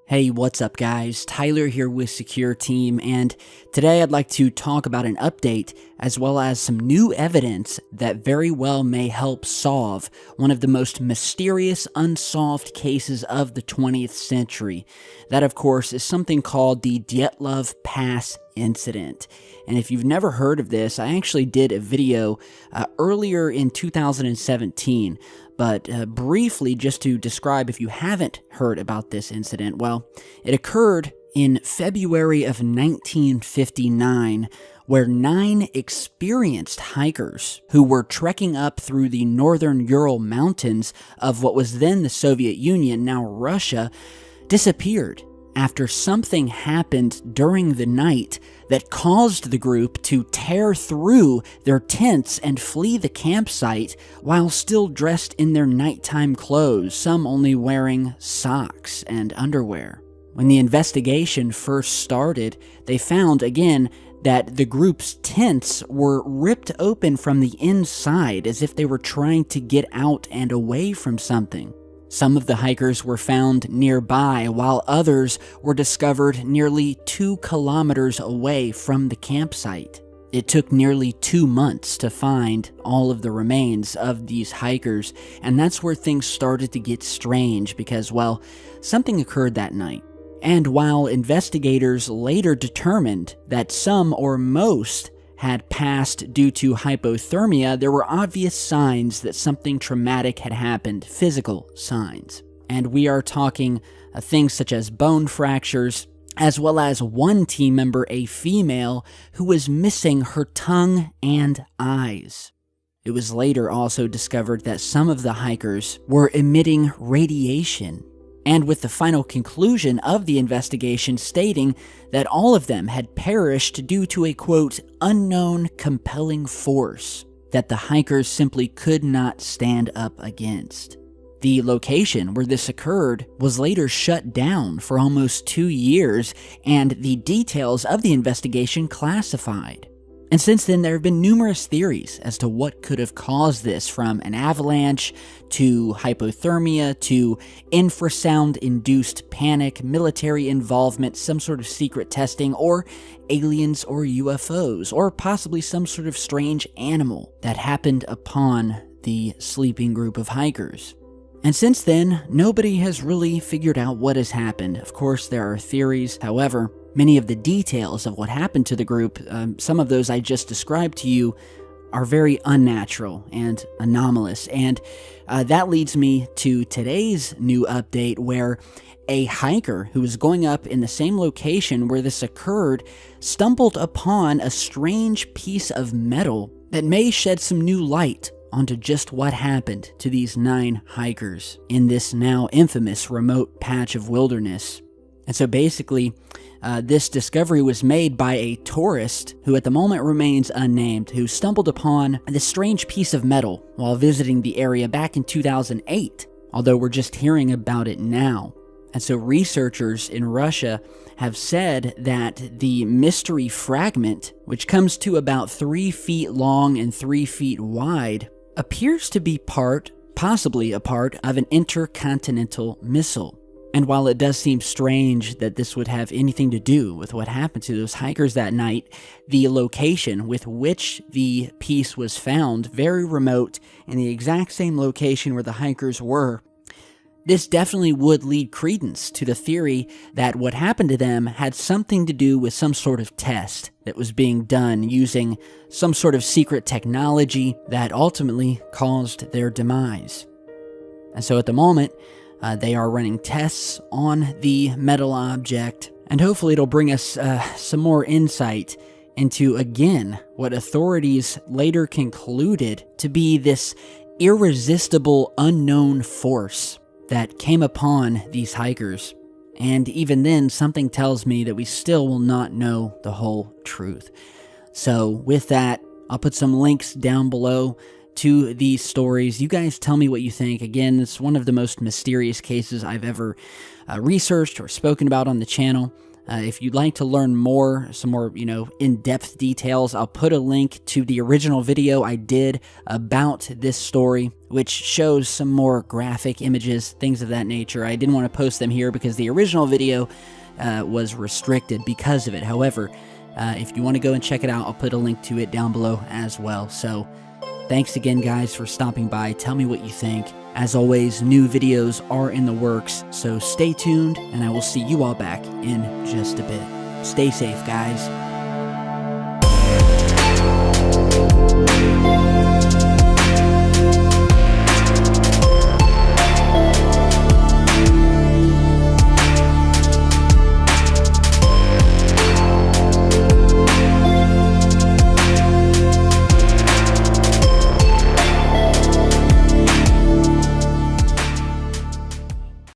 Hey, what's up guys? Tyler here with Secure Team, and today I'd like to talk about an update as well as some new evidence that very well may help solve one of the most mysterious unsolved cases of the 20th century. That of course is something called the Dyatlov Pass incident. And if you've never heard of this, I actually did a video earlier in 2017. But briefly, just to describe if you haven't heard about this incident, well, it occurred in February of 1959, where 9 experienced hikers who were trekking up through the northern Ural Mountains of what was then the Soviet Union, now Russia, disappeared after something happened during the night that caused the group to tear through their tents and flee the campsite while still dressed in their nighttime clothes, some only wearing socks and underwear. When the investigation first started, they found again that the group's tents were ripped open from the inside as if they were trying to get out and away from something. Some of the hikers were found nearby, while others were discovered nearly 2 kilometers away from the campsite. It took nearly 2 months to find all of the remains of these hikers, and that's where things started to get strange because, well, something occurred that night. And while investigators later determined that some or most had passed due to hypothermia, there were obvious signs that something traumatic had happened, physical signs. And we are talking things such as bone fractures, as well as one team member, a female, who was missing her tongue and eyes. It was later also discovered that some of the hikers were emitting radiation, and with the final conclusion of the investigation stating that all of them had perished due to a, quote, unknown compelling force that the hikers simply could not stand up against. The location where this occurred was later shut down for almost 2 years, and the details of the investigation classified. And since then, there have been numerous theories as to what could have caused this, from an avalanche to hypothermia to infrasound-induced panic, military involvement, some sort of secret testing, or aliens or UFOs, or possibly some sort of strange animal that happened upon the sleeping group of hikers. And since then, nobody has really figured out what has happened. Of course, there are theories. However, many of the details of what happened to the group, some of those I just described to you, are very unnatural and anomalous. And that leads me to today's new update, where a hiker who was going up in the same location where this occurred stumbled upon a strange piece of metal that may shed some new light onto just what happened to these 9 hikers in this now infamous remote patch of wilderness. And so basically, this discovery was made by a tourist who at the moment remains unnamed, who stumbled upon this strange piece of metal while visiting the area back in 2008, although we're just hearing about it now. And so researchers in Russia have said that the mystery fragment, which comes to about 3 feet long and 3 feet wide, appears to be possibly a part of an intercontinental missile. And while it does seem strange that this would have anything to do with what happened to those hikers that night, the location with which the piece was found, very remote, in the exact same location where the hikers were, this definitely would lead credence to the theory that what happened to them had something to do with some sort of test that was being done using some sort of secret technology that ultimately caused their demise. And so at the moment, they are running tests on the metal object, and hopefully it'll bring us some more insight into, again, what authorities later concluded to be this irresistible unknown force that came upon these hikers. And even then, something tells me that we still will not know the whole truth. So with that, I'll put some links down below to these stories. You guys tell me what you think. Again, it's one of the most mysterious cases I've ever researched or spoken about on the channel. If you'd like to learn more, some more, in-depth details, I'll put a link to the original video I did about this story, which shows some more graphic images, things of that nature. I didn't want to post them here because the original video was restricted because of it. However, if you want to go and check it out, I'll put a link to it down below as well. So thanks again, guys, for stopping by. Tell me what you think. As always, new videos are in the works, so stay tuned, and I will see you all back in just a bit. Stay safe, guys.